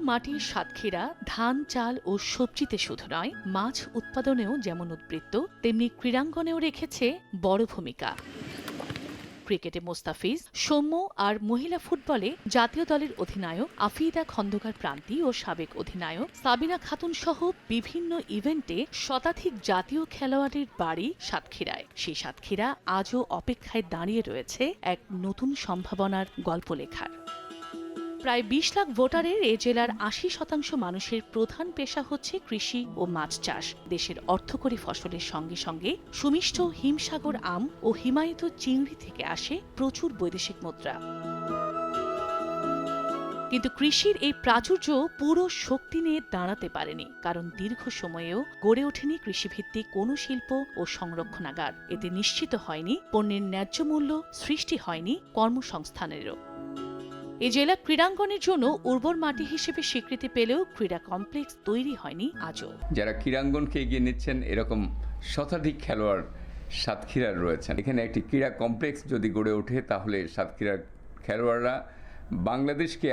মাটির সাতক্ষীরা ধান, চাল ও সবজিতে শুধু নয়, মাছ উৎপাদনেও যেমন উদ্বৃত্ত, তেমনি ক্রীড়াঙ্গনেও রেখেছে বড় ভূমিকা। ক্রিকেটে মোস্তাফিজ, সৌম্য আর মহিলা ফুটবলে জাতীয় দলের অধিনায়ক আফিদা খন্দকার প্রান্তি ও সাবেক অধিনায়ক সাবিনা খাতুন সহ বিভিন্ন ইভেন্টে শতাধিক জাতীয় খেলোয়াড়ের বাড়ি সাতক্ষীরায়। সেই সাতক্ষীরা আজও অপেক্ষায় দাঁড়িয়ে রয়েছে এক নতুন সম্ভাবনার গল্প লেখার। প্রায় ২০ লাখ ভোটারের এ জেলার ৮০% মানুষের প্রধান পেশা হচ্ছে কৃষি ও মাছ চাষ। দেশের অর্থকরী ফসলের সঙ্গে সঙ্গে সুমিষ্ট হিমসাগর আম ও হিমায়িত চিংড়ি থেকে আসে প্রচুর বৈদেশিক মুদ্রা। কিন্তু কৃষির এই প্রাচুর্য পুরো শক্তি নিয়ে দাঁড়াতে পারেনি, কারণ দীর্ঘ সময়েও গড়ে ওঠেনি কৃষিভিত্তিক কোনো শিল্প ও সংরক্ষণাগার। এতে নিশ্চিত হয়নি পণ্যের ন্যায্য মূল্য, সৃষ্টি হয়নি কর্মসংস্থানেরও। এ জেলা ক্রীড়াঙ্গনের জন্য উর্বর মাটি হিসেবে স্বীকৃতি পেলেও ক্রীড়া কমপ্লেক্স তৈরি হয়নি আজও। যারা ক্রীড়াঙ্গনকে এগিয়ে নিচ্ছেন এরকম শতাধিক খেলোয়াড় সাতক্ষীরার রয়েছেন। এখানে একটি ক্রীড়া কমপ্লেক্স যদি গড়ে ওঠে তাহলে সাতক্ষীরার খেলোয়াড়রা বাংলাদেশকে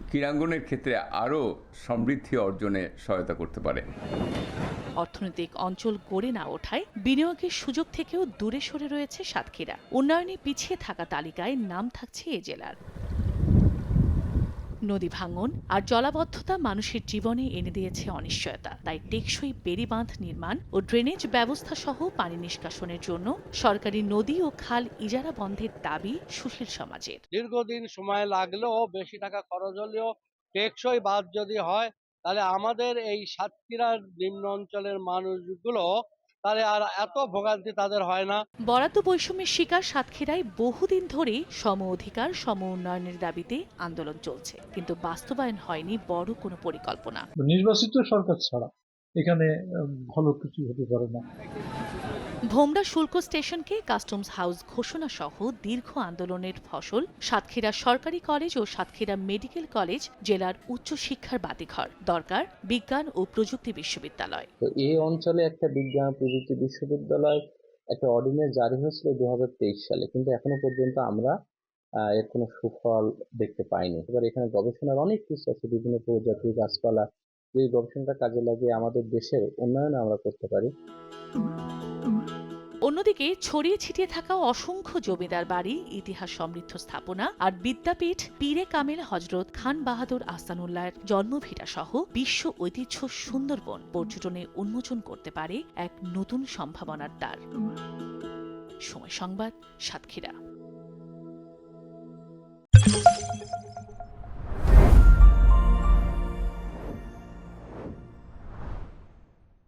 ক্রীড়াঙ্গনের ক্ষেত্রে আরও সমৃদ্ধি অর্জনে সহায়তা করতে পারে। অর্থনৈতিক অঞ্চল গড়ে না ওঠায় বিনিয়োগের সুযোগ থেকেও দূরে সরে রয়েছে সাতক্ষীরা। উন্নয়নে পিছিয়ে থাকা তালিকায় নাম থাকছে এ জেলার। নদী ভাঙন আর জলাবদ্ধতা মানুষের জীবনে এনে দিয়েছে অনিশ্চয়তা। তাই টেকসই বেড়িবাঁধ নির্মাণ ও ড্রেনেজ ব্যবস্থা সহ পানি নিষ্কাশনের জন্য সরকারি নদী ও খাল ইজারা বন্ধের দাবি সুশীল সমাজের। দীর্ঘদিন সময় লাগলেও বেশি টাকা খরচ হলেও টেকসই বাঁধ যদি হয় তাহলে আমাদের এই সাতক্ষীরার নিম্ন অঞ্চলের মানুষগুলো তাহলে আর এত ভোগান্তি তাদের হয় না। বরাদ্দ বৈষম্যের শিকার সাতক্ষীরায় বহুদিন ধরেই সম অধিকার, সম উন্নয়নের দাবিতে আন্দোলন চলছে, কিন্তু বাস্তবায়ন হয়নি বড় কোনো পরিকল্পনা। নির্বাচিত সরকার ছাড়া এখানে ভালো কিছু হতে পারে না। ভোমরা শুল্ক স্টেশনকে কাস্টমস হাউস ঘোষণা সহ দীর্ঘ আন্দোলনের ফসল সাতক্ষীরা সরকারি কলেজ ও সাতক্ষীরা মেডিকেল কলেজ জেলার উচ্চশিক্ষার বাতিঘর। দরকার বিজ্ঞান ও প্রযুক্তি বিশ্ববিদ্যালয়। তো এই অঞ্চলে একটা বিজ্ঞান প্রযুক্তি বিশ্ববিদ্যালয় একটা অর্ডিন্যান্স জারি হয়েছিল 2023 সালে, কিন্তু এখনো পর্যন্ত আমরা এর কোনো সুফল দেখতে পাইনি। এবার এখানে গবেষণার অনেক কিছু আছে, বিভিন্ন প্রজাতি গাছপালা, যে গবেষণাটা কাজে লাগিয়ে আমাদের দেশের উন্নয়ন আমরা করতে পারি। অন্যদিকে ছড়িয়ে ছিটিয়ে থাকা অসংখ্য জমিদার বাড়ি, ইতিহাস সমৃদ্ধ স্থাপনা আর বিদ্যাপীঠ পীরে কামেল হযরত খান বাহাদুর আহসানুল্লাহর জন্মভিটা সহ বিশ্ব ঐতিহ্য সুন্দরবন পর্যটনে উন্মোচন করতে পারে এক নতুন সম্ভাবনার দ্বার। সময় সংবাদ, সাতক্ষীরা।